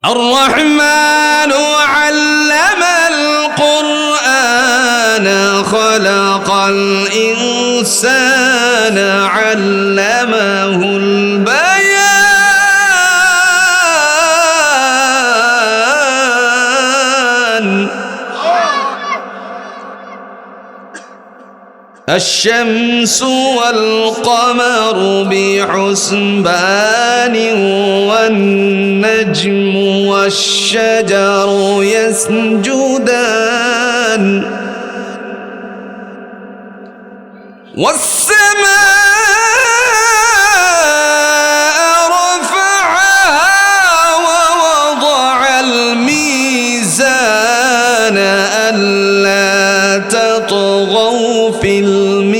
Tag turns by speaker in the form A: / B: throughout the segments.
A: الرحمن علم القرآن خلق الإنسان علمه البيان الشمس والقمر بحسبان والنجم والشجر يسجدان والسماء رفعها ووضع الميزان ألا تطغوا في الميزان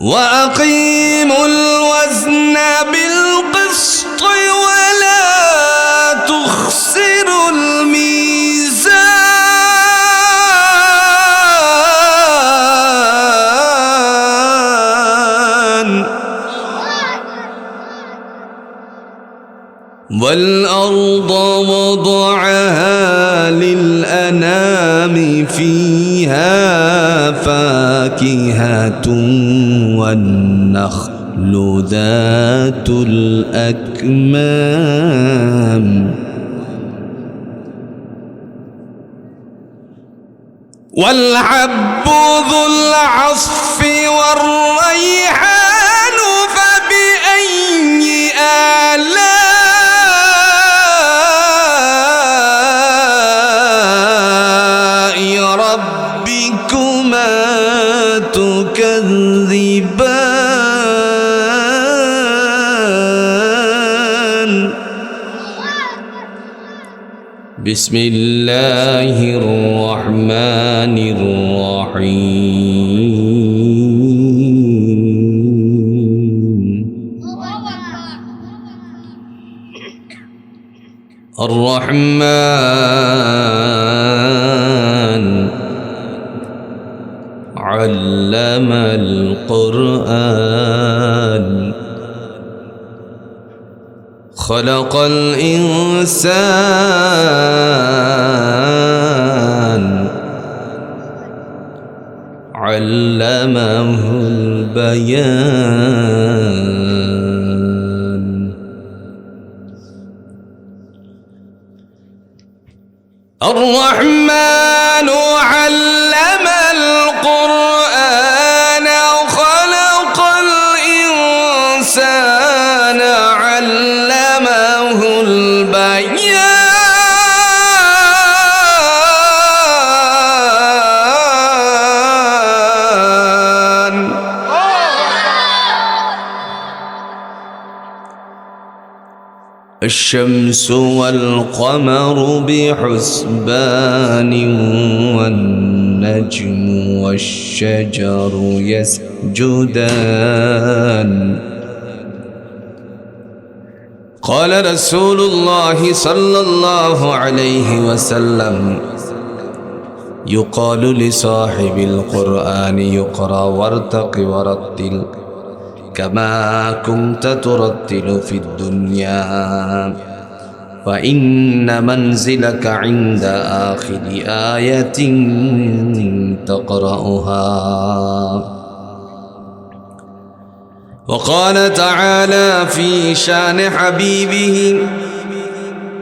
A: وأقيموا الوزن بالقسط ولا تخسروا الميزان والأرض وضعها للأنام فيها فاكهة والنخل ذات الأكمام والحب ذو العصف والريحان فبأي آلاء ربكما تكذبان بسم الله الرحمن الرحيم الرحمن علم القرآن خلق الإنسان علمه البيان الرحمن علم القرآن خلق الإنسان علمه البيان الشمس والقمر بحسبان والنجم والشجر يسجدان قال رسول الله صلى الله عليه وسلم يقال لصاحب القرآن يقرأ وارتق ورتل كما كنت ترتل في الدنيا فإن منزلك عند آخر آية تقرأها وقال تعالى في شان حبيبه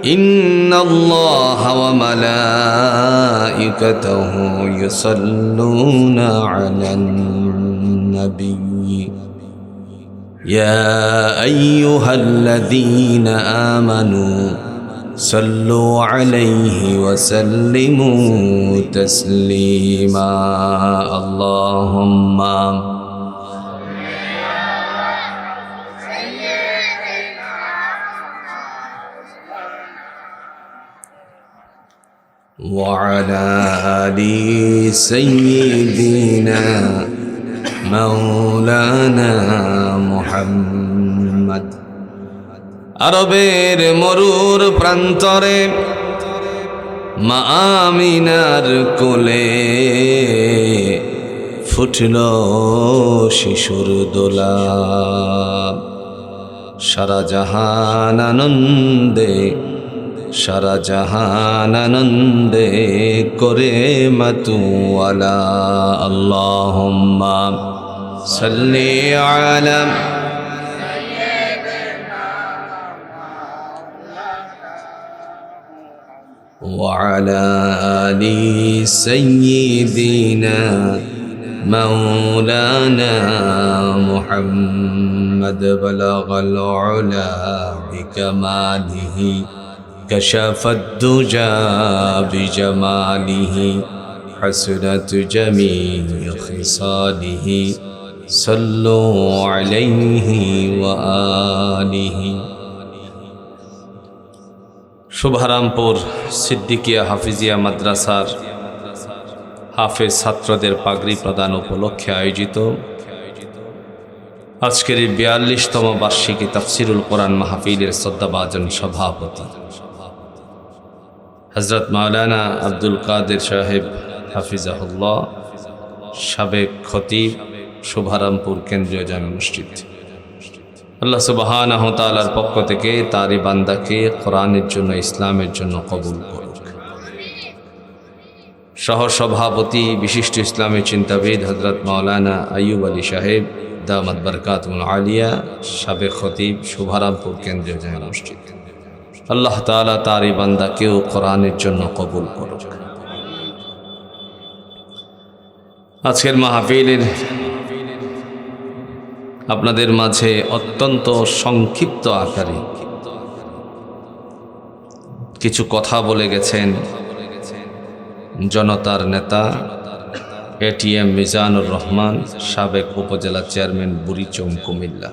A: إن الله وملائكته يصلون على النبي يا أيها الذين آمنوا صلوا عليه وسلموا تسليما اللهم وعلى آل سيدنا مولانا محمد আরবের মরুর প্রান্তরে মা আমিনার কোলে ফুটল শিশুর দোলা। সারা জাহান আনন্দে, সারা জাহান আনন্দে করে মাতুয়ালা। আল্লাহুম্মা সাল্লি আলা وعلى آل سيدنا مولانا محمد بلغ العلا بكماله كشف الدجى بجماله حسنت جميع خصاله صلوا عليه وآله। শুভারামপুর সিদ্দিকিয়া হাফিজিয়া মাদ্রাসার হাফেজ ছাত্রদের পাগড়ি প্রদান উপলক্ষে আয়োজিত আজকের এই ৪২তম বার্ষিকী তাফসিরুল কোরআন মাহফিলের শ্রদ্ধাভাজন সভাপতি হযরত মাওলানা আব্দুল কাদের সাহেব হাফিজাহুল্লাহ, সাবেক খতিব, শুভারামপুর কেন্দ্রীয় জামে মসজিদ। আল্লাহ সুবহানাহু ওয়া তাআলার পক্ষ থেকে তারই বান্দাকে কোরআনের জন্য, ইসলামের জন্য কবুল করুক। সহ সভাপতি বিশিষ্ট ইসলামী চিন্তাবিদ হযরত মাওলানা আইয়ুব আলী সাহেব দামাত বরকাতুল আলিয়া, সাবেক খতিব, শুভারামপুর কেন্দ্রীয় জামে মসজিদ। আল্লাহ তাআলা তারই বান্দাকেও কোরআনের জন্য কবুল করুক। আজকের মাহফিলের আপনাদের মাঝে অত্যন্ত সংক্ষিপ্ত আকারে কিছু কথা বলে গেছেন জনতার নেতা এটিএম মিজানুর রহমান, সাবেক উপজেলা চেয়ারম্যান, বুড়িচং, কুমিল্লা।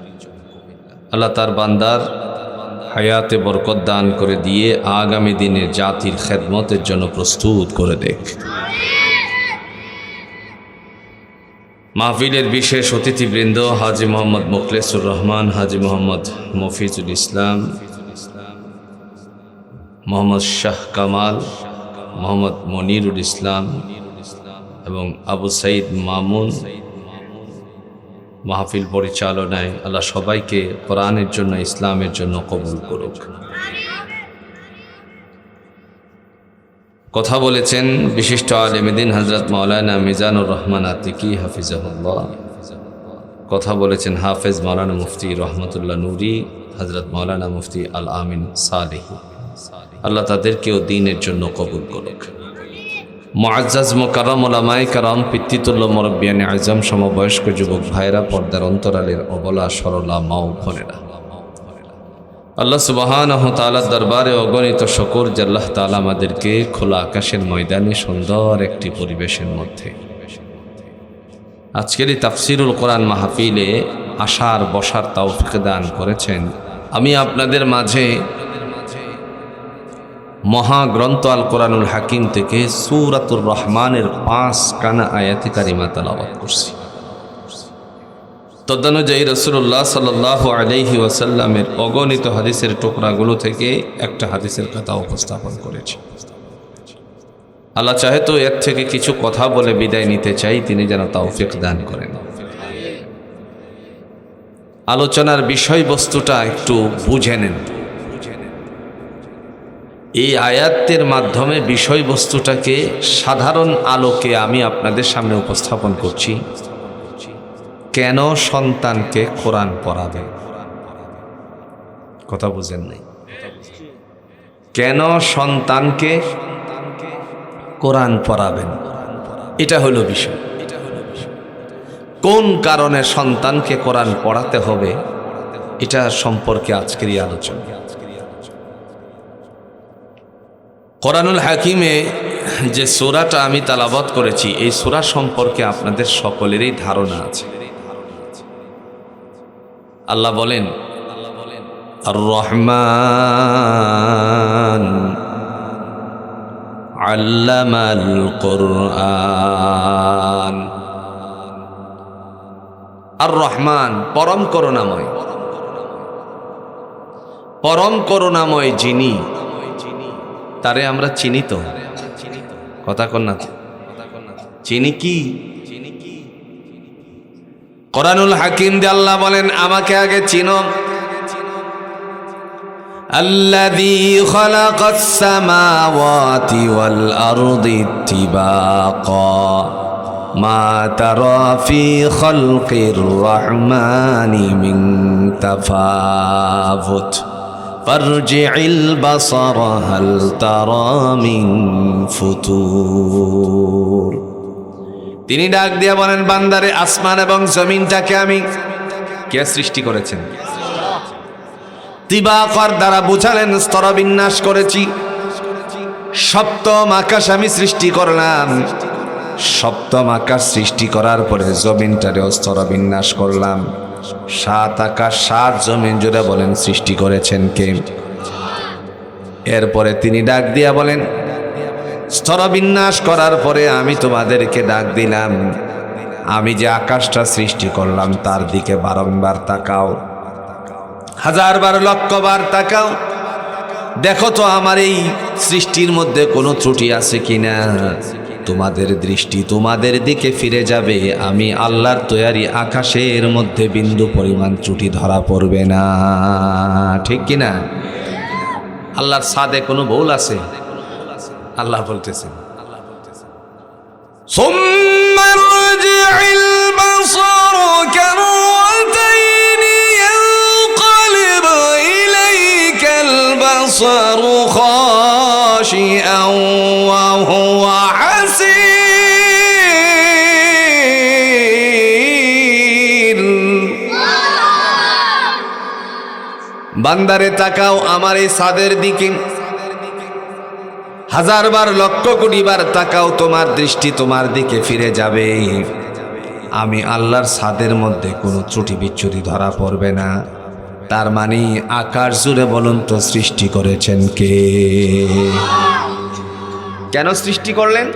A: আল্লাহ তার বান্দার হায়াতে বরকত দান করে দিয়ে আগামী দিনে জাতির খেদমতের জন্য প্রস্তুত করে দেখ। মাহফিলের বিশেষ অতিথিবৃন্দ হাজী মোহাম্মদ মুখলেসুর রহমান, হাজী মোহাম্মদ মফিজুল ইসলাম, মোহাম্মদ শাহ কামাল, মোহাম্মদ মনিরুল ইসলাম এবং আবু সাইদ মামুন মাহফিল পরিচালনায় আল্লাহ সবাইকে কোরআনের জন্য, ইসলামের জন্য কবুল করুক। কথা বলেছেন বিশিষ্ট আলেম দ্বীন হযরত মাওলানা মিজানুর রহমান আতিকি হাফিজাহুল্লাহ। কথা বলেছেন হাফেজ মাওলানা মুফতি রহমতুল্লাহ নুরি, হযরত মাওলানা মুফতি আল আমিন সালেহ। আল্লাহ তাদেরকেও দ্বীনের জন্য কবুল করুক। মুআজ্জাজ মুকাররম উলামায়ে কেরাম, পিতৃতুল্য মুরব্বিয়ানে আযম, সমবয়স্ক যুবক ভাইরা, পর্দার অন্তরালের অবলা সরলা মা ও বোনেরা, আল্লাহ সুবহানাহু ওয়া তাআলার দরবারে অগণিত শুকর যে আল্লাহ তাআলা আমাদেরকে খোলা আকাশের ময়দানে সুন্দর একটি পরিবেশের মধ্যে আজকের এই তাফসিরুল কোরআন মাহফিলে আসার বসার তৌফিক দান করেছেন। আমি আপনাদের মাঝে মহাগ্রন্থ আল কোরআনুল হাকিম থেকে সূরাতুর রহমানের 5 কানা আয়াতে কারিমা তেলাওয়াত করছি। তদনুযায়ী রাসূলুল্লাহ সাল্লাল্লাহু আলাইহি ওয়াসাল্লামের অগণিত হাদিসের টুকরাগুলো থেকে একটা হাদিসের কথা উপস্থাপন করেছি। আল্লাহ চাহে তো এর থেকে কিছু কথা বলে বিদায় নিতে চাই, তিনি যেন তৌফিক দান করেন। আলোচনার বিষয়বস্তুটা একটু বুঝে নেন। এই আয়াতের মাধ্যমে বিষয়বস্তুটাকে সাধারণ আলোকে আমি আপনাদের সামনে উপস্থাপন করছি। কেন সন্তানকে কোরআন পড়াবে? কথা বুঝেন নাই? কেন সন্তানকে কোরআন পড়াবেন, এটা হলো বিষয়। কোন কারণে সন্তানকে কোরআন পড়াতে হবে, এটা সম্পর্কে আজকের এই আলোচনা। কোরআনুল হাকিমে যে সূরাটা আমি তেলাওয়াত করেছি, এই সূরা সম্পর্কে আপনাদের সকলেরই ধারণা আছে। আল্লাহ বলেন, আর রহমান আল্লামাল কুরআন। আর রহমান পরম করুণাময়, পরম করুণাময় যিনি, তারে আমরা চিনি তো? কথা কন না, চিনি কি? কোরআনুল হাকিম দিয়ে আল্লাহ বলেন, আমাকে আগে চিনো, الذي خلق السماوات والأرض اتباقا ما ترى في خلق الرحمن من تفاوت فارجع البصر هل ترى من ফুতুর। তিনি ডাক দিয়ে বলেন, বান্দারে আসমান এবং জমিনটাকে আমি কে সৃষ্টি করেছেন? তিবাকর দ্বারা বুঝালেন স্তরবিন্যাস করেছি। সপ্তম আকাশ আমি সৃষ্টি করলাম, সপ্তম আকাশ সৃষ্টি করার পরে জমিনটারেও স্তরবিন্যাস করলাম। সাত আকাশ সাত জমিন জুড়ে বলেন সৃষ্টি করেছেন কে? এরপরে তিনি ডাক দিয়া বলেন, স্তরবিন্যাস করার পরে আমি তোমাদেরকে ডাক দিলাম, আমি যে আকাশটা সৃষ্টি করলাম তার দিকে বারংবার তাকাও, হাজার বার লক্ষ বার তাকাও, দেখো তো আমার এই সৃষ্টির মধ্যে কোনো ত্রুটি আছে কিনা। তোমাদের দৃষ্টি তোমাদের দিকে ফিরে যাবে, আমি আল্লাহর তৈরি আকাশের মধ্যে বিন্দু পরিমাণ ত্রুটি ধরা পড়বে না। ঠিক কিনা? আল্লাহর সাদে কোনো ভুল আছে? আল্লাহ বলতেছেন, সুম্মা রাজি'ল বাসার কাররাতাইনি ইয়ানকালিবু ইলাইকাল বাসারু খাশিআন ওয়া হুয়া হাসীর। বান্দারে তাকাও আমার এই সাদের দিকে, হাজার বার লক্ষ কোটি বার তাকাও, তোমার দৃষ্টি তোমার দিকে ফিরে যাবে, আমি আল্লাহর ছাদের মধ্যে কোনো ত্রুটি বিচ্যুতি ধরা পড়বে না। তার মানে আকাশ জুড়ে বলুন তো সৃষ্টি করেছেন কে? কেন সৃষ্টি করলেন?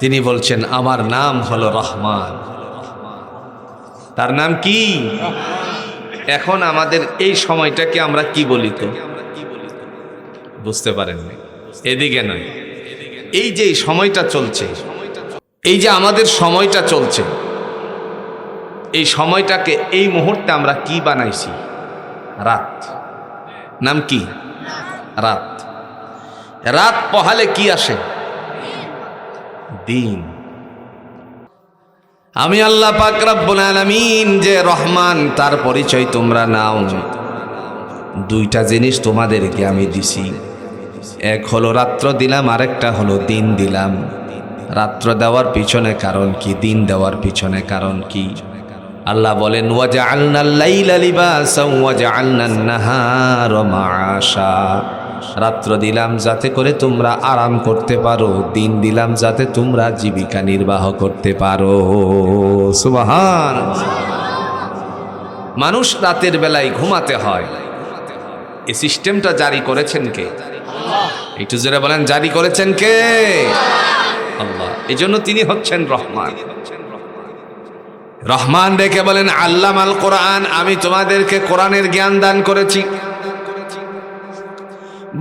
A: তিনি বলছেন আমার নাম হলো রহমান। তার নাম কি? এখন আমাদের এই সময়টাকে আমরা কি বলি তো বুঝতে পারেননি? এদিকে নয়, এই যে সময়টা চলছে, এই যে আমাদের সময়টা চলছে, এই সময়টাকে এই মুহূর্তে আমরা কি বানাইছি? রাত। নাম কি? রাত। রাত পহালে কি আসে? দিন। আমি আল্লাহ পাক রব্বুল আলামিন যে রহমান, তার পরিচয় তোমরা নাও। দুইটা জিনিস তোমাদেরকে আমি দিছি, এক হলো রাত্র দিলাম, আরেকটা হলো দিন দিলাম। রাত্র দেওয়ার পিছনে কারণ কি? দিন দেওয়ার পিছনে কারণ কি? আল্লাহ বলেন, ওয়াজআলনাল লাইলা লিবাসান ওয়াজআলনান নাহারা মাআশা। রাত্র দিলাম যাতে করে তোমরা আরাম করতে পারো, দিন দিলাম যাতে তোমরা জীবিকা নির্বাহ করতে পারো। সুবহানাল্লাহ। মানুষ রাতের বেলায় ঘুমাতে হয়, এই সিস্টেমটা জারি করেছেন কে? একটু জোরে বলেন, জারি করেছেন কে? আল্লাহ। এই জন্য তিনি হচ্ছেন রহমান। রহমান ডেকে বলেন, আল্লামাল কোরআন, আমি তোমাদেরকে কোরআনের জ্ঞান দান করেছি।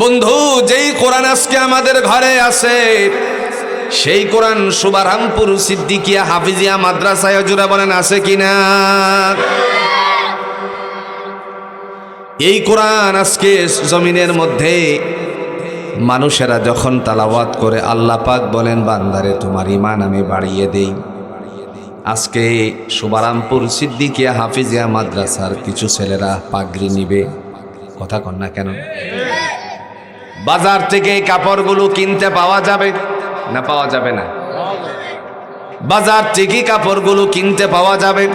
A: বন্ধু, যেই কোরআন আজকে আমাদের ঘরে আছে, সেই কোরআন শুভারামপুর সিদ্দিকিয়া হাফিজিয়া মাদ্রাসায় জোরে বলেন আছে কিনা? এই কোরআন আজকে জমিনের মধ্যে মানুষেরা যখন তালাওয়াত করে, আল্লাহ পাক বলেন, বান্দারে তোমার ঈমান আমি বাড়িয়ে দেই। আজকে শুভারামপুর সিদ্দিকিয়া হাফিজিয়া মাদ্রাসার কিছু ছেলেরা পাগড়ি নিবে, কথা কন না কেন? বাজার থেকে কাপড়গুলো কিনতে পাওয়া যাবে না? পাওয়া যাবে না? বাজার থেকে কাপড়গুলো কিনতে পাওয়া যাবে,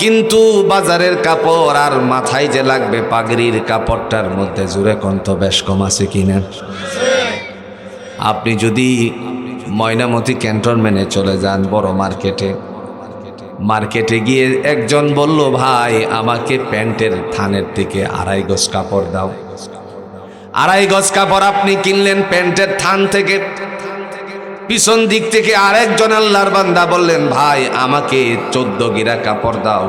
A: কিন্তু বাজারের কাপড় আর মাথায় যে লাগবে পাগড়ির কাপড়টার মধ্যে জুড়ে কন্ত বেশ কম আছে কিনা? আপনি যদি ময়নামতি ক্যান্টনমেন্টে চলে যান, বড় মার্কেটে গিয়ে একজন বলল, ভাই আমাকে প্যান্টের থানের থেকে 2.5 গজ কাপড় দাও। 2.5 গজ কাপড় আপনি কিনলেন প্যান্টের থান থেকে। পিছন দিক থেকে আরেকজন আল্লাহর বান্দা বললেন, ভাই আমাকে 14 গিরা কাপড় দাও।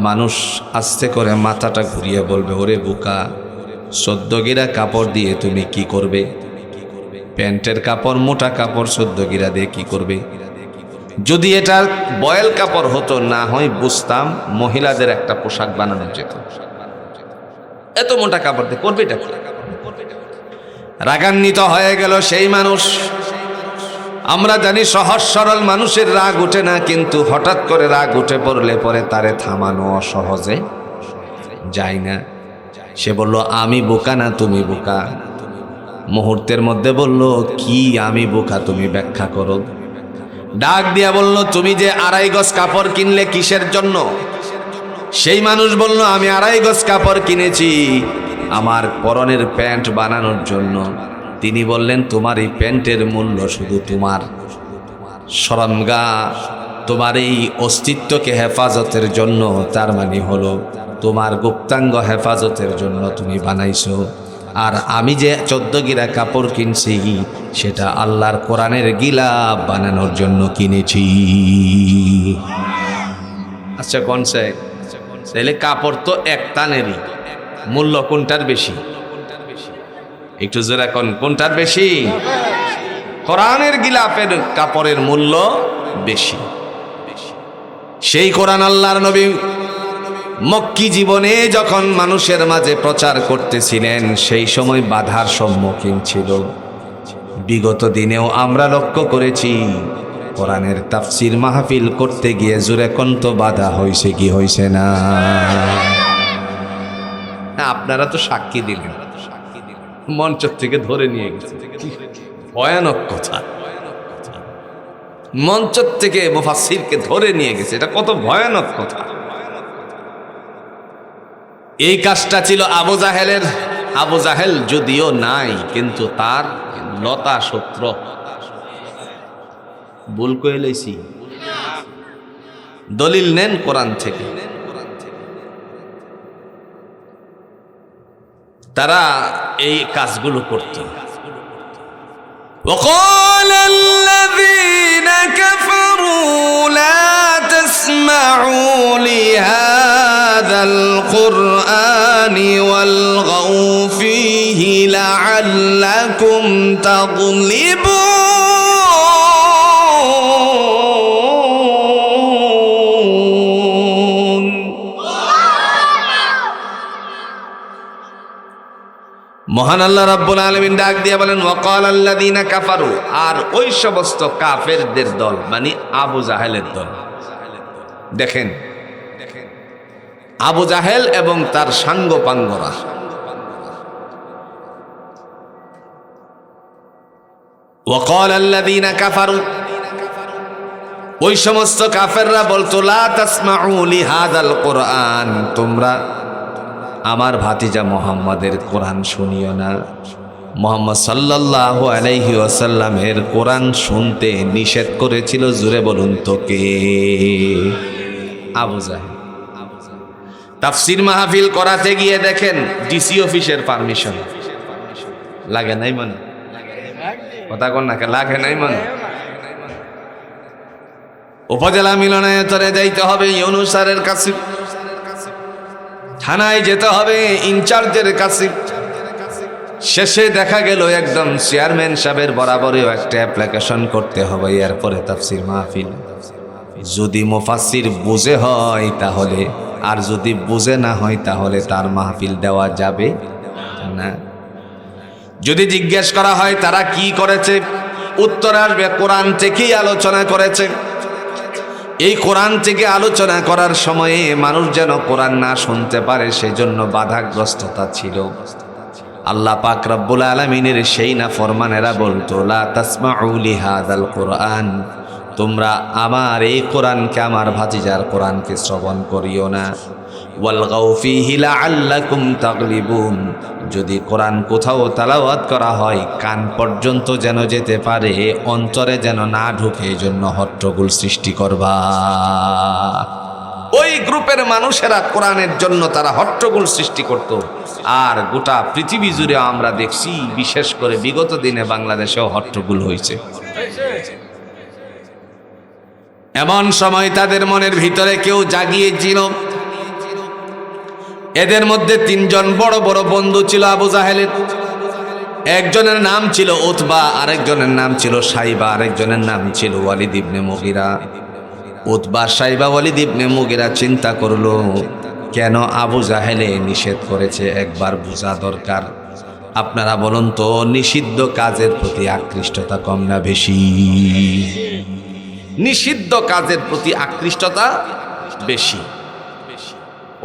A: মানুষ আস্তে করে মাথাটা ঘুরিয়ে বলবে, ওরে বোকা, 14 গিরা কাপড় দিয়ে তুমি কি করবে? প্যান্টের কাপড়, মোটা কাপড় 14 গিরা দিয়ে কি করবে? যদি এটা বয়েল কাপড় হতো, না হয় বুঝতাম মহিলাদের একটা পোশাক বানানো যেত। এত মোটা কাপড় দিয়ে করবেটা কি? রাগান্বিত হয়ে গেল সেই মানুষ। আমরা জানি সহজ সরল মানুষের রাগ উঠে না, কিন্তু হঠাৎ করে রাগ উঠে পড়লে পরে তারে থামানো সহজে যায় না। সে বলল, আমি বোকা না তুমি বোকা? মুহূর্তের মধ্যে বলল, কি আমি বোকা তুমি ব্যাখ্যা করো। ডাক দিয়া বলল, তুমি যে 2.5 গজ কাপড় কিনলে কিসের জন্য? সেই মানুষ বলল, আমি 2.5 গজ কাপড় কিনেছি আমার পরনের প্যান্ট বানানোর জন্য। তিনি বললেন, তোমার এই প্যান্টের মূল্য শুধু তোমার শরমগা, তোমার এই অস্তিত্বকে হেফাজতের জন্য, তার মানে হলো তোমার গুপ্তাঙ্গ হেফাজতের জন্য তুমি বানাইছো। আর আমি যে 14 গিরা কাপড় কিনছি সেটা আল্লাহর কোরআনের গিলাফ বানানোর জন্য কিনেছি। আচ্ছা কোনছে? তাহলে কাপড় তো এক টানেরই, মূল্য কোনটার বেশি? একটু জোরে কোন, কোনটার বেশি? কোরআনের গিলাফের কাপড়ের মূল্য বেশি। সেই কোরআন আল্লাহর নবী মক্কি জীবনে যখন মানুষের মাঝে প্রচার করতেছিলেন, সেই সময় বাধার সম্মুখীন ছিল। বিগত দিনেও আমরা লক্ষ্য করেছি, কোরআনের তাফসির মাহফিল করতে গিয়ে জোরে কন্ত বাধা হয়েছে কি হয়েছে না? আপনারা তো সাক্ষী দিলেন, মঞ্চ থেকে ধরে নিয়ে গেছে। ভয়ানক কথা, মঞ্চ থেকে মুফাসসিরকে ধরে নিয়ে গেছে, এটা কত ভয়ানক কথা। এই কাজটা ছিল আবু জাহেলের। আবু জাহেল যদিও নাই, কিন্তু তার লতা সূত্র ভুল কয়ে লইছি। দলিল নেন কোরআন থেকে। তারা এই কাজগুলো করত। وقال الذين كفروا لا تسمعوا لهذا القرآن والغوا فيه لعلكم تغلبون। মহান আল্লাহ রাব্বুল আলামিন ডাক দিয়ে বলেন, ওয়াকাল আল্লাযীনা কাফারু, আর ওই সমস্ত কাফেরদের দল, মানে আবু জাহেলের দল। দেখেন, আবু জাহেল এবং তার সাঙ্গপাঙ্গরা। ওয়াকাল আল্লাযীনা কাফারু, ওই সমস্ত কাফেররা বলতো, লা তাসমাউ লিহাযাল কোরআন, তোমরা আমার ভাতিজা মুহাম্মাদের কোরআন শুনিও না। মুহাম্মদ সাল্লাল্লাহু আলাইহি ওয়াসাল্লামের কোরআন শুনতে নিষেধ করেছিল। জুরে বলুন তো কে? আবু জাহেল। তাফসীর মাহফিল করাতে গিয়ে দেখেন ডিসি অফিসের পারমিশন লাগে নাই, মানে কথা কোন না, লাগে নাই, মানে উপজেলা মিলনায়তনে যাইতে হবে ইউনুস স্যারের কাছে, থানায় যেতে হবে ইনচার্জের কাছে। শেষে দেখা গেল একদম চেয়ারম্যান সাহেবের বরাবরও একটা অ্যাপ্লিকেশন করতে হবে, এরপরে তাফসীর মাহফিল। যদি মুফাসসির বুঝে হয় তাহলে, আর যদি বুঝে না হয় তাহলে তার মাহফিল দেওয়া যাবে না। যদি জিজ্ঞেস করা হয় তারা কি করেছে, উত্তর আসবে কোরআন থেকেই আলোচনা করেছে। এই কোরআন থেকে আলোচনা করার সময়ে মানুষ যেন কোরআন না শুনতে পারে, সেজন্য বাধাগ্রস্ততা ছিল। আল্লাহ পাক রব্বুল আলামিনের সেই না ফরমানেরা বলতো, লা তাসমাউ লিহাযাল কোরআন, তোমরা আমার এই কোরআনকে, আমার ভাতিজার কোরআনকে শ্রবণ করিও না। ওয়ালগাউ ফীহি লাআল্লাকুম তাগলিবুন, যদি কোরআন কোথাও তেলাওয়াত করা হয় কান পর্যন্ত যেন যেতে পারে, অন্তরে যেন না ঢুকে, এই জন্য হট্টগোল সৃষ্টি করবা। ওই গ্রুপের মানুষেরা কোরআনের জন্য তারা হট্টগোল সৃষ্টি করত। আর গোটা পৃথিবী জুড়ে আমরা দেখছি, বিশেষ করে বিগত দিনে বাংলাদেশেও হট্টগোল হয়েছে। এমন সময় তাদের মনের ভিতরে কেউ জাগিয়েছিল। এদের মধ্যে 3 জন বড় বড় বন্ধু ছিল আবু জাহেলের। একজনের নাম ছিল উতবা, আরেকজনের নাম ছিল সাইবা, আরেকজনের নাম ছিল ওয়ালিদ ইবনে মুগিরা। উতবা, সাইবা, ওয়ালিদ ইবনে মুগিরা চিন্তা করলো, কেন আবু জাহেলে নিষেধ করেছে একবার বোঝা দরকার। আপনারা বলুন তো, নিষিদ্ধ কাজের প্রতি আকৃষ্টতা কম না বেশি? নিষিদ্ধ কাজের প্রতি আকৃষ্টতা বেশি।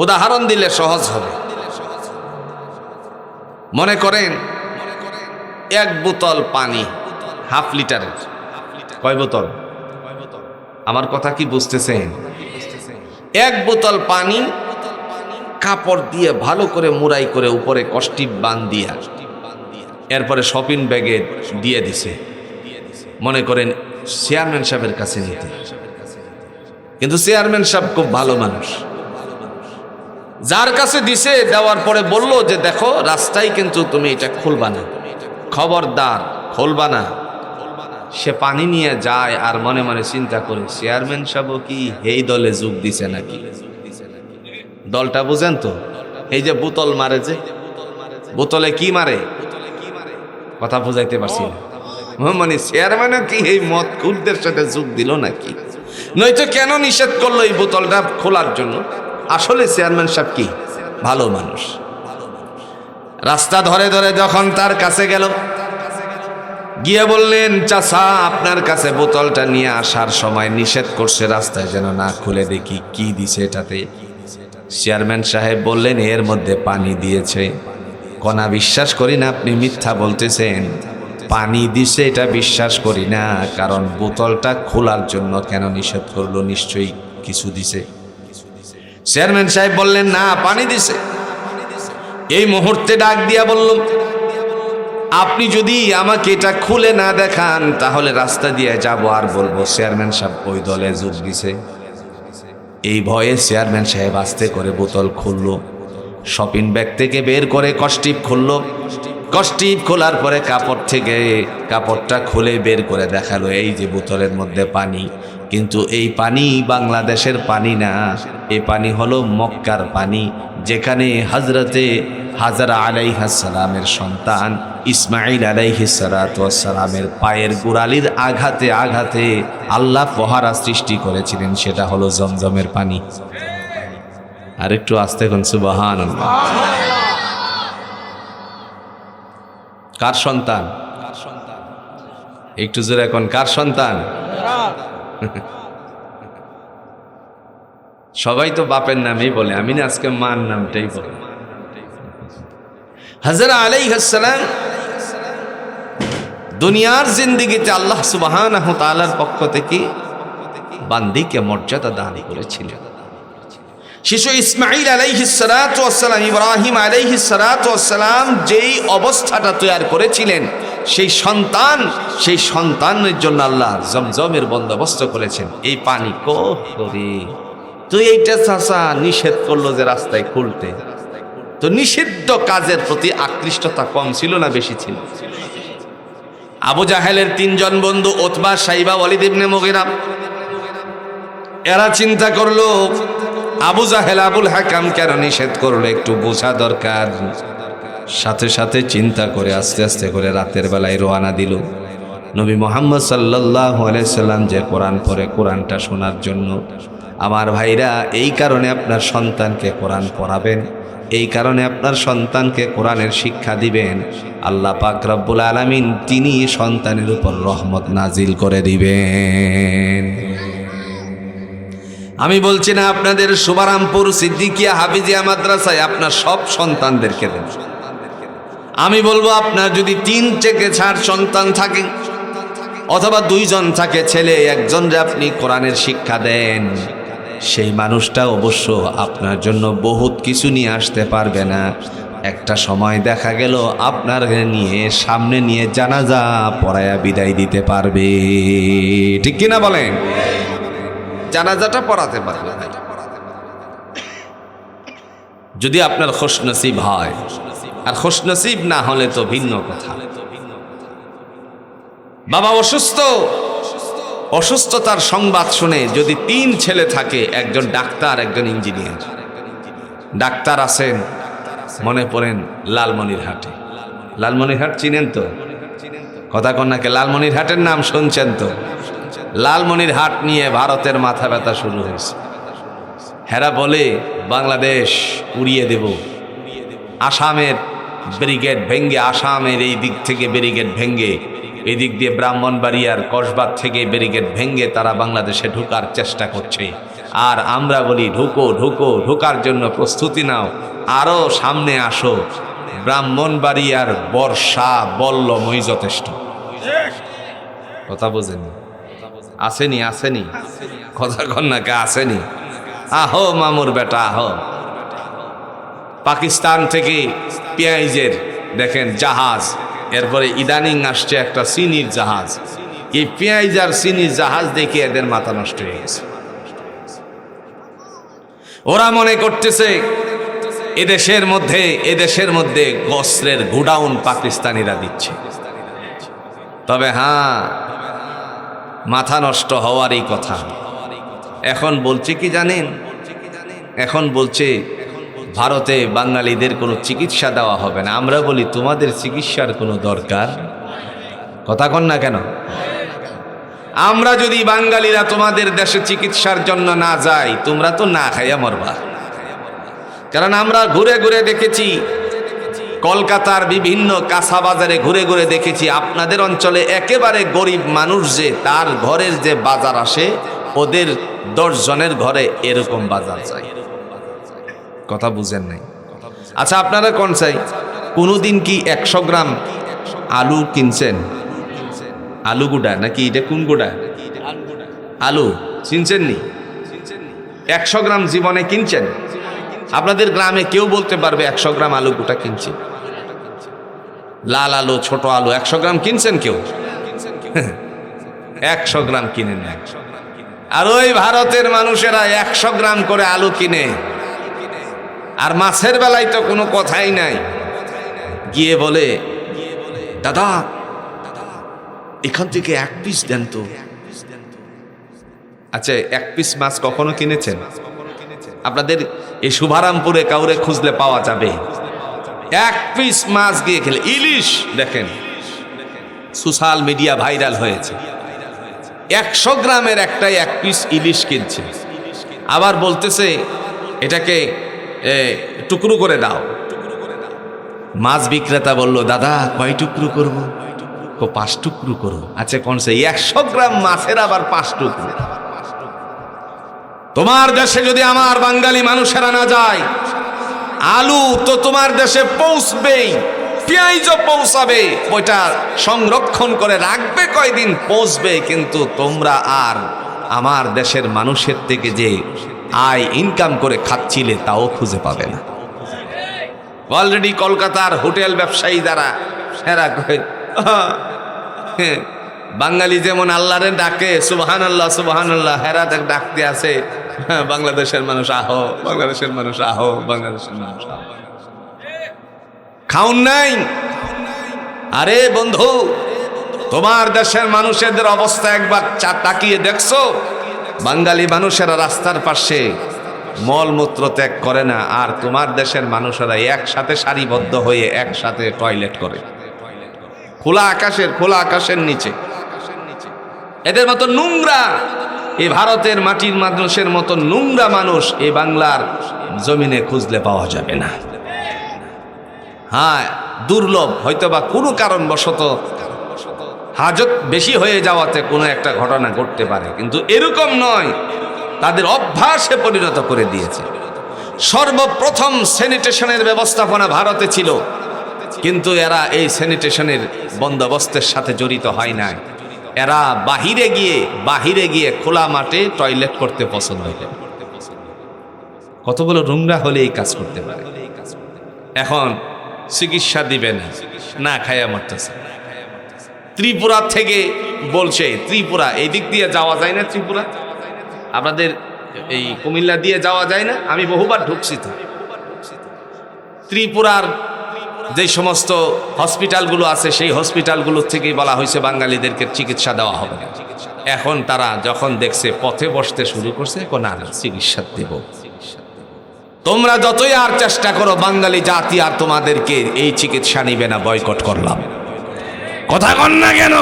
A: উদাহরণ দিলে সহজ হবে। মনে করেন 1 বোতল পানি, হাফ লিটারের। কয় বোতল? আমার কথা কি বুঝতেছেন? 1 বোতল পানি কাপড় দিয়ে ভালো করে মুড়াই করে উপরে কষ্টিপ বান দিয়া এরপরে শপিং ব্যাগে দিয়ে দিছে, মনে করেন চেয়ারম্যান সাহেবের কাছে নিতে। কিন্তু চেয়ারম্যান সাহেব খুব ভালো মানুষ, যার কাছে দিছে দেওয়ার পরে বলল যে দেখো রাস্তায় কিন্তু তুমি এটা খুলবা না, খবরদার খুলবা না। সে পানি নিয়ে যায় আর মনে মনে চিন্তা করে চেয়ারম্যান সাহেব কি এই দলে যোগ দিছে নাকি? দলটা বুঝেন তো? এই যে বোতল মারে, যে বোতলে কি মারে, কথা বুঝাইতে পারছি না। মানে চেয়ারম্যানও কি এই মদ খুরদের সাথে যোগ দিল নাকি? নয়তো কেন নিষেধ করলো এই বোতলটা খোলার জন্য? আসলে চেয়ারম্যান সাহেব কি ভালো মানুষ। রাস্তা ধরে ধরে যখন তার কাছে গেল, গিয়ে বললেন চাচা আপনার কাছে বোতলটা নিয়ে আসার সময় নিষেধ করছে রাস্তায় যেন না খুলে, দেখি কি দিছে এটাতে। চেয়ারম্যান সাহেব বললেন এর মধ্যে পানি দিয়েছে। কনা বিশ্বাস করি না, আপনি মিথ্যা বলতেছেন। পানি দিছে এটা বিশ্বাস করি না, কারণ বোতলটা খোলার জন্য কেন নিষেধ করলো? নিশ্চয়ই কিছু দিছে। চেয়ারম্যান সাহেব বললেন না, পানি দিছে। এই মুহূর্তে ডাক দিয়া বলল আপনি যদি আমাকে এটা খুলে না দেখান তাহলে রাস্তা দিয়ে যাব আর বলবো চেয়ারম্যান সাহেব ওই দলে যোগ দিছে। এই ভয়ে চেয়ারম্যান সাহেব আস্তে করে বোতল খুললো, শপিং ব্যাগ থেকে বের করে কষ্টিপ খুললো। কষ্টিপ খোলার পরে কাপড় থেকে কাপড়টা খুলে বের করে দেখালো এই যে বোতলের মধ্যে পানি। কিন্তু এই পানি বাংলাদেশের পানি না, এই পানি হলো মক্কার পানি, যেখানে হজরতে হাজরা আলাইহিস সালামের সন্তান ইসমাইল আলাইহিস সালামের পায়ের গোড়ালির আঘাতে আঘাতে আল্লাহ ফোয়ারা সৃষ্টি করেছিলেন, সেটা হলো জমজমের পানি। আর একটু আস্তে কোন সুবহানাল্লাহ। কার সন্তান? একটু জোরে এখন, কার সন্তান? সবাই তো বাপের নামেই বলে, আমি না আজকে মার নামটাই বলি। হাজরা আলাইহিস সালাম দুনিয়ার জিন্দেগিতে আল্লাহ সুবহানাহু ওয়া তাআলার পক্ষ থেকে বান্দিকে মর্যাদা দান করেছিলেন। শিশু ইসমাইল আলাইহিস সালাতু ওয়াস সালাম, ইব্রাহিম আলাইহিস সালাতু ওয়াস সালাম যেই অবস্থাটা তৈরি করেছিলেন, সেই সন্তানের জন্য আল্লাহ জমজমের বন্দোবস্ত করেছেন। এই পানি করে তুই এইটা চাচা নিষেধ করলো যে রাস্তায় খুলতে, তো নিষিদ্ধ কাজের প্রতি আকৃষ্টতা কম ছিল না বেশি ছিল? আবু জাহেলের 3 জন বন্ধু উতবা, শাইবা, ওয়ালিদ ইবনে মুগীরা, এরা চিন্তা করলো আবু জাহেল আবুল হাকাম কেন নিষেধ করলো, একটু বোঝা দরকার। সাথে সাথে চিন্তা করে আস্তে আস্তে করে রাতের বেলায় রওনা দিল নবী মুহাম্মদ সাল্লাল্লাহু আলাইহি সাল্লাম যে কোরআন পড়ে কোরআনটা শোনার জন্য। আমার ভাইরা, এই কারণে আপনার সন্তানকে কোরআন পড়াবেন, এই কারণে আপনার সন্তানকে কোরআনের শিক্ষা দিবেন। আল্লাহ পাক রব্বুল আলামিন তিনি সন্তানের উপর রহমত নাজিল করে দিবেন। আমি বলছি না আপনাদের শুভারামপুর সিদ্দিকিয়া হাফিজিয়া মাদ্রাসায় আপনার সব সন্তানদেরকে দেন। আমি বলবো আপনার যদি 3 থেকে 4 সন্তান থাকে অথবা 2 জন থাকে ছেলে, একজনরে আপনি কোরআনের শিক্ষা দেন, সেই মানুষটা অবশ্য আপনার জন্য বহুত কিছু নিয়ে আসতে পারবে না। একটা সময় দেখা গেল আপনার নিয়ে সামনে নিয়ে জানাজা পড়ায়া বিদায় দিতে পারবে, ঠিক কিনা বলেন? জানাজাটা পড়াতে পারবে ভাই, যদি আপনার খুশনসিব হয়। আর খুশনসিব না হলে তো ভিন্ন কথা। বাবা অসুস্থ, অসুস্থতার সংবাদ শুনে যদি 3 ছেলে থাকে, একজন ডাক্তার, একজন ইঞ্জিনিয়ার। ডাক্তার আছেন মনে পড়েন লালমনিরহাটে। লালমনিরহাট চিনেন তো? কথা কন্যাকে লালমনিরহাটের নাম শুনছেন তো? লালমনিরহাট নিয়ে ভারতের মাথা ব্যথা শুরু হয়েছে। হেরা বলে বাংলাদেশ উড়িয়ে দেব, আসামের ব্যারিকেড ভেঙ্গে, আসামের এই দিক থেকে ব্যারিকেড ভেঙ্গে, এই দিক দিয়ে ব্রাহ্মণবাড়িয়ার কসবা থেকে ব্যারিকেড ভেঙ্গে তারা বাংলাদেশে ঢোকার চেষ্টা করছে। আর আমরা বলি ঢুকো ঢুকো, ঢোকার জন্য প্রস্তুতি নাও, আরো সামনে আসো। ব্রাহ্মণবাড়িয়ার বর্ষা বল্লমই যথেষ্ট। কথা বোঝেনি? আসেনি আসেনি, কথা কন্যাকে আসেনি। আহো মামুর বেটা আহো। পাকিস্তান থেকে পেঁয়াজের দেখেন জাহাজ, এরপরে ইদানিং আসছে একটা চিনির জাহাজ। এই পেঁয়াজ আর চিনির জাহাজ দেখে এদের মাথা নষ্ট হয়ে গেছে। ওরা মনে করতেছে এদেশের মধ্যে বস্ত্রের গোডাউন পাকিস্তানিরা দিচ্ছে। তবে হ্যাঁ, মাথা নষ্ট হওয়ারই কথা। এখন বলছে কি জানেন? এখন বলছে ভারতে বাঙালিদের কোনো চিকিৎসা দেওয়া হবে না। আমরা বলি তোমাদের চিকিৎসার কোনো দরকার, কথা কন না কেন? আমরা যদি বাঙালিরা তোমাদের দেশে চিকিৎসার জন্য না যাই, তোমরা তো না খাইয়া মরবা। কারণ আমরা ঘুরে ঘুরে দেখেছি, কলকাতার বিভিন্ন কাঁচা বাজারে ঘুরে ঘুরে দেখেছি, আপনাদের অঞ্চলে একেবারে গরিব মানুষ যে তার ঘরের যে বাজার আসে, ওদের 10 জনের ঘরে এরকম বাজার চাই। কথা বুঝেন নাই? আচ্ছা আপনারা কোন চাই, কোনোদিন কি 100 গ্রাম আলু কিনছেন? আলু গুড়া নাকি এটা কোন গুড়া? আলু চিনছেন নি? 100 গ্রাম জীবনে কিনছেন? আপনাদের গ্রামে কেউ বলতে পারবে 100 গ্রাম আলু গোটা কিনছি? লাল আলু, ছোট আলু 100 গ্রাম কিনছেন কেউ? 100 গ্রাম কিনেন না। আর ওই ভারতের মানুষেরা 100 গ্রাম করে আলু কিনে। আর মাছের বেলায় তো কোনো কথাই নাই, গিয়ে বলে দাদা এখান থেকে 1 পিস দেন তো। আচ্ছা 1 পিস মাছ কখনো কিনেছেন? আপনাদের এই শুভারামপুরে কাউরে খুঁজলে পাওয়া যাবে। 1 পিস মাছ গিয়ে খেলে, ইলিশ দেখেন সোশ্যাল মিডিয়া ভাইরাল হয়েছে, 100 গ্রামের একটাই 1 পিস ইলিশ কিনছে। আবার বলতেছে এটাকে টুকরো করে দাও। মাছ বিক্রেতা বলল দাদা কয় টুকরো করবো? 5 টুকরো করো। আচ্ছা কোন সে 100 গ্রাম মাছের আবার 5 টুকরো? তোমার দেশে যদি আমার বাঙালি মানুষেরা না যায়, আলু তো তোমার দেশে পৌঁছবেই, পেঁয়াজও পৌঁছাবে, ওইটা সংরক্ষণ করে রাখবে কয়দিন, পৌঁছবে। কিন্তু তোমরা আর আমার দেশের মানুষের থেকে যে আয় ইনকাম করে খাচ্ছিলে তাও খুঁজে পাবে না। অলরেডি কলকাতার হোটেল ব্যবসায়ী যারা, এরা বাঙালি যেমন আল্লাহরে ডাকে সুবহানাল্লাহ সুবহানাল্লাহ, হেরা ডাকতে আছে বাংলাদেশের মানুষ আহো, বাংলাদেশের মানুষ আহো, বাংলাদেশের মানুষ আহো। খাউন নাই? আরে বন্ধু, তোমার দেশের মানুষের অবস্থা একবার তাকিয়ে দেখছো? বাঙালি মানুষেরা রাস্তার পাশে মলমূত্র ত্যাগ করে না, আর তোমার দেশের মানুষেরা একসাথে সারিবদ্ধ হয়ে একসাথে টয়লেট করে খোলা আকাশের নিচে। এদের মতো নোংরা, এই ভারতের মাটির মানুষের মতো নোংরা মানুষ এই বাংলার জমিনে খুঁজলে পাওয়া যাবে না। হ্যাঁ দুর্লভ, হয়তোবা কোনো কারণবশত হাজত বেশি হয়ে যাওয়াতে কোনো একটা ঘটনা ঘটতে পারে, কিন্তু এরকম নয়। তাদের অভ্যাসে পরিণত করে দিয়েছে। সর্বপ্রথম স্যানিটেশনের ব্যবস্থাপনা ভারতে ছিল, কিন্তু এরা এই স্যানিটেশনের বন্দোবস্তের সাথে জড়িত হয় নাই। এরা বাহিরে গিয়ে খোলা মাঠে টয়লেট করতে পছন্দ করে। কত বড় নোংরা হলে এই কাজ করতে পারে। এখন চিকিৎসা দিবে না, না খায়া মরতেছে। ত্রিপুরা থেকে বলছে, ত্রিপুরা এই দিক দিয়ে যাওয়া যায় না, ত্রিপুরা আপনাদের এই কুমিল্লা দিয়ে যাওয়া যায় না, আমি বহুবার ঢুকছি তো। ত্রিপুরার যে সমস্ত হসপিটালগুলো আছে সেই হসপিটালগুলো থেকেই বলা হয়েছে বাঙালিদেরকে চিকিৎসা দেওয়া হবে। এখন তারা যখন দেখছে পথে বসতে শুরু করছে, না চিকিৎসা দেব। তোমরা যতই আর চেষ্টা করো, বাঙালি জাতি আর তোমাদেরকে এই চিকিৎসা নিবে না, বয়কট করলাম। কথা কন না কেন?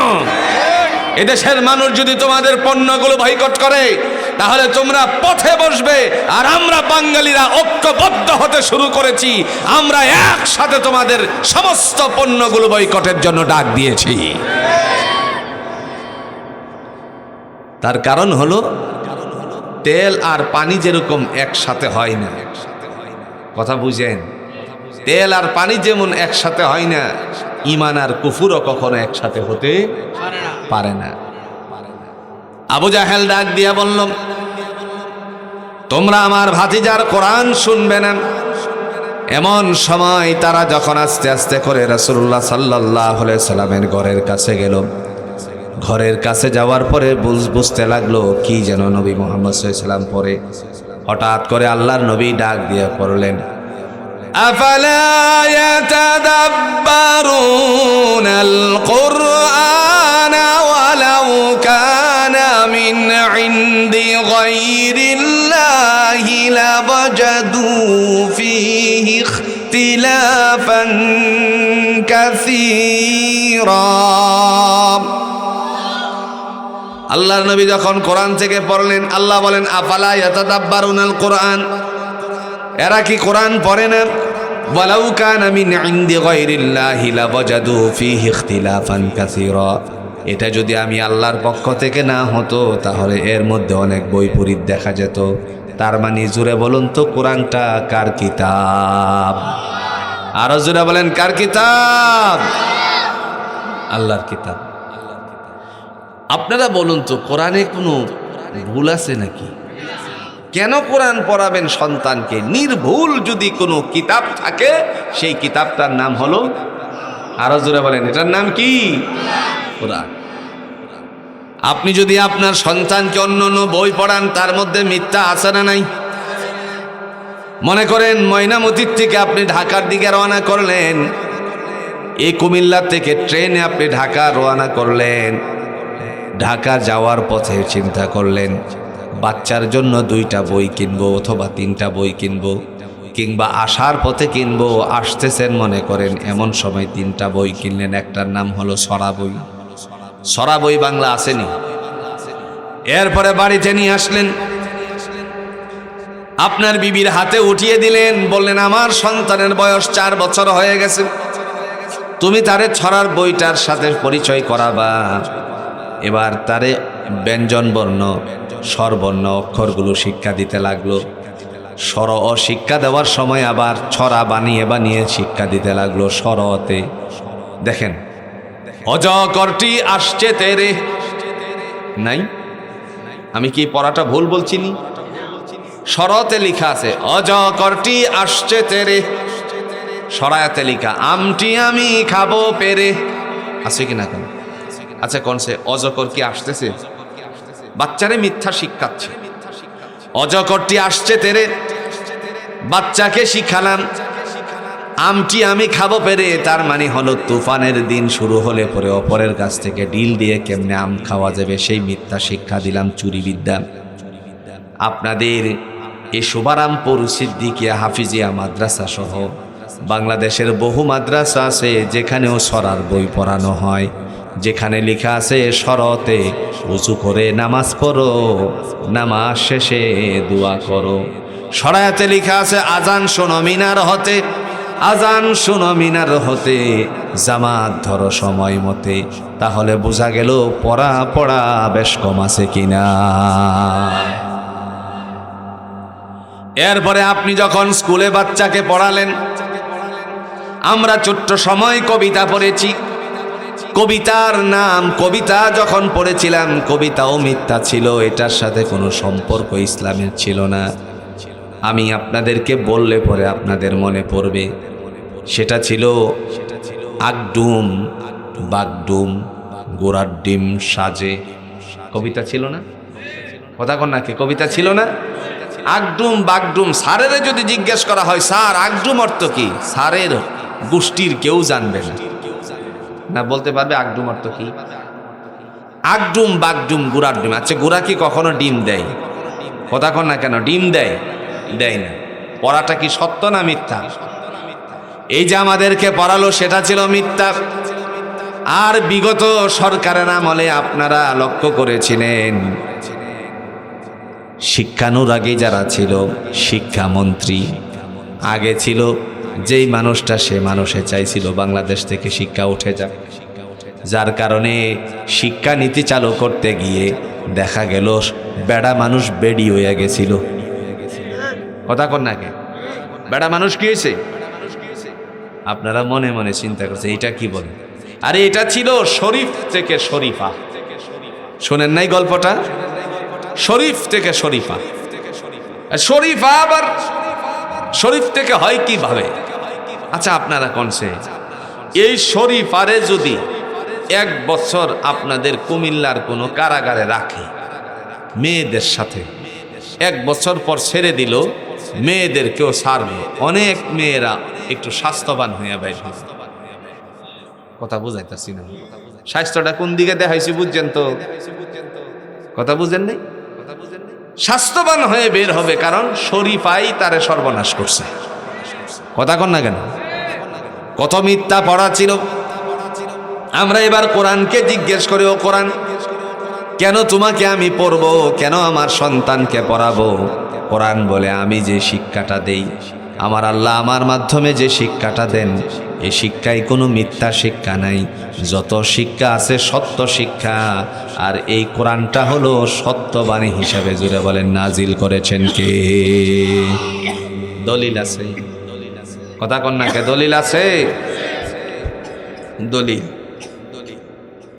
A: এদেশের মানুষ যদি তোমাদের পণ্যগুলো বয়কট করে, তাহলে তোমরা পথে বসবে। আর আমরা বাঙালিরা ঐক্যবদ্ধ হতে শুরু করেছি, আমরা একসাথে তোমাদের সমস্ত পণ্যগুলো বয়কটের জন্য ডাক দিয়েছি। তার কারণ হলো তেল আর পানি যেরকম একসাথে হয় না, কথা বুঝেন, তেল আর পানি যেমন একসাথে হয় না, ঈমান আর কুফরও কখনো একসাথে হতে পারে না। আবু জাহেল ডাক দিয়া বলল, তোমরা আমার ভাতিজার কোরআন শুনবে না। এমন সময় তারা যখন আস্তে আস্তে করে রাসূলুল্লাহ সাল্লাল্লাহু আলাইহি সাল্লামের ঘরের কাছে গেল, ঘরের কাছে যাওয়ার পরে বুঝতে লাগলো কি যেন নবী মুহাম্মদ সাল্লাল্লাহু আলাইহি সাল্লাম পরে। হঠাৎ করে আল্লাহর নবী ডাক দিয়ে পড়লেন, আফালা ইয়াতাদাব্বারুনাল কুরআন ওয়ালাউ কানা মিন ইনদি গায়রিল্লাহি লাওয়াজাদু ফীহি ইখতিলাফান কাসীরা। আল্লাহর নবী যখন কোরআন থেকে পড়লেন, আল্লাহ বলেন আফালা ইয়াতাদাব্বারুনাল কুরআন, এরা কি কোরআন পড়ে না? ওয়ালাউ কানা মিন ইনদি গায়রিল্লাহি লাওয়াজাদু ফীহি ইখতিলাফান কাসীরা, এটা যদি আমি আল্লাহর পক্ষ থেকে না হতো তাহলে এর মধ্যে অনেক বৈপরীত দেখা যেত। তার মানে জোরে বলুন তো, কোরআনটা কার কিতাব? আরো জোরে বলেন, কার কিতাব? আল্লাহর কিতাব। আপনারা বলুন তো, কোরআনে কোনো ভুল আছে নাকি? কেন কোরআন পড়াবেন সন্তানকে? নির্ভুল যদি কোনো কিতাব থাকে সেই কিতাবটার নাম হলো, আরো জোরে বলেন, এটার নাম কি? কোরআন। আপনি যদি আপনার সন্তানকে অন্য অন্য বই পড়ান, তার মধ্যে মিথ্যা আছে না নাই? মনে করেন ময়নামতির থেকে আপনি ঢাকার দিকে রওনা করলেন, এই কুমিল্লা থেকে ট্রেনে আপনি ঢাকা রওনা করলেন, ঢাকা যাওয়ার পথে চিন্তা করলেন বাচ্চার জন্য 2টা বই কিনবো অথবা 3টা বই কিনবো, কিংবা আসার পথে কিনবো, আসতেছেন মনে করেন এমন সময় 3টা বই কিনলেন। একটার নাম হলো সরা বই। সরা বই বাংলা আসেনি। এরপরে বাড়িতে নিয়ে আসলেন, আপনার বিবির হাতে উঠিয়ে দিলেন, বললেন আমার সন্তানের বয়স 4 বছর হয়ে গেছে, তুমি তারে ছড়ার বইটার সাথে পরিচয় করাবা। এবার তারে ব্যঞ্জন বর্ণ স্বরবর্ণ অক্ষরগুলো শিক্ষা দিতে লাগলো। স্বর ও শিক্ষা দেওয়ার সময় আবার ছড়া বানিয়ে বানিয়ে শিক্ষা দিতে লাগলো স্বরতে। দেখেন, অজকরটি আসছে তেরে, নাই? আমি কি পড়াটা ভুল বলছি নি? স্বরতে লেখা আছে অজকরটি আসছে তেরে, সরায়াতে লেখা আমটি আমি খাবো পেরে, আছে কিনা? কেন আচ্ছা, কোন সে অজকর কি আসতেছে? বাচ্চারে মিথ্যা শিক্ষাচ্ছে। অজকরটি আসছে তেরে, বাচ্চাকে শিখালাম আমটি আমি খাবো পেরে, তার মানে হলো তুফানের দিন শুরু হলে পরে অপরের কাছ থেকে ডিল দিয়ে কেমনে আম খাওয়া যাবে সেই মিথ্যা শিক্ষা দিলাম, চুরি বিদ্যা। আপনাদের এই শুভারামপুর সিদ্দিকিয়া হাফিজিয়া মাদ্রাসা সহ বাংলাদেশের বহু মাদ্রাসা আছে যেখানেও সরার বই পড়ানো হয়, যেখানে লেখা আছে শরতে উযু করে নামাজ পড়ো, নামাজ শেষে দোয়া করো। শরায়াতে লেখা আছে আজান শোনো মিনার হতে, আজান শোনো মিনার হতে, জামাত ধরো সময় মতে। তাহলে বোঝা গেল পড়া পড়া বেশ কম আছে কিনা। এরপরে আপনি যখন স্কুলে বাচ্চাকে পড়ালেন, আমরা ছোট্ট সময় কবিতা পড়েছি, কবিতার নাম কবিতা যখন পড়েছিলাম কবিতাও মিথ্যা ছিল, এটার সাথে কোনো সম্পর্ক ইসলামের ছিল না। আমি আপনাদেরকে বললে পরে আপনাদের মনে পড়বে, সেটা ছিল আগডুম বাগডুম গোড়ার ডিম সাজে, কবিতা ছিল না? কথা কন নাকি? কবিতা ছিল না? আগডুম বাগডুম। স্যারের যদি জিজ্ঞেস করা হয় স্যার আগডুম অর্থ কি, স্যারের গোষ্ঠীর কেউ জানবে না, না বলতে পারবে আগডুম অর্থ কি। আগডুম বাগডুম গুড়ার ডিম। আচ্ছা, গুড়া কি কখনো ডিম দেয়? কথা কন না কেন? ডিম দেয়? দেয় না। পড়াটা কি সত্য না মিথ্যা? এই যে আমাদেরকে পড়ালো সেটা ছিল মিথ্যা। আর বিগত সরকারের আমলে আপনারা লক্ষ্য করেছিলেন শিক্ষানুরাগী যারা ছিল, শিক্ষামন্ত্রী আগে ছিল, যেই মানুষটা সে মানুষে চাইছিল বাংলাদেশ থেকে শিক্ষা উঠে যাক, যার কারণে শিক্ষানীতি চালু করতে গিয়ে দেখা গেল বেড়া মানুষ বেডি হয়ে গেছিল। কথা কন নাকি? বেড়া মানুষ কি হয়েছে? আপনারা মনে মনে চিন্তা করছে এটা কি বলে? আরে এটা ছিল শরীফ থেকে শরীফা। শোনেন নাই গল্পটা? শরীফ থেকে শরীফা। শরীফা আবার শরীফ থেকে হয় কিভাবে? আচ্ছা আপনারা কোনছে এই শরীফারে যদি 1 বছর আপনাদের কুমিল্লার কোনো কারাগারে রাখে মেয়েদের সাথে, 1 বছর পর ছেড়ে দিল, মেয়েদেরকেও ছাড়বে, অনেক মেয়েরা একটু স্বাস্থ্যবান হইয়া বাইর হবে। কথা বুঝাইতেছি না? স্বাস্থ্যটা কোন দিকে দেখাইছি বুঝছেন তো? কথা বুঝেন নাই? স্বাস্থ্যবান হয়ে বের হবে, কারণ শরীফাই তারে সর্বনাশ করছে। কথা কন না কেন? কত মিথ্যা পড়া ছিল। আমরা এবার কোরআনকে জিজ্ঞেস করি, ও কোরআন, কেন তোমাকে আমি পড়বো, কেন আমার সন্তানকে পড়াবো? কোরআন বলে, আমি যে শিক্ষাটা দেই, আমার আল্লাহ আমার মাধ্যমে যে শিক্ষাটা দেন, এই শিক্ষায় কোনো মিথ্যা শিক্ষা নাই, যত শিক্ষা আছে সত্য শিক্ষা। আর এই কোরআনটা হলো সত্যবাণী হিসাবে, জুড়ে বলেন নাজিল করেছেন কে? দলিল আছে? কথা কন না কে? দলিল আছে? দলিল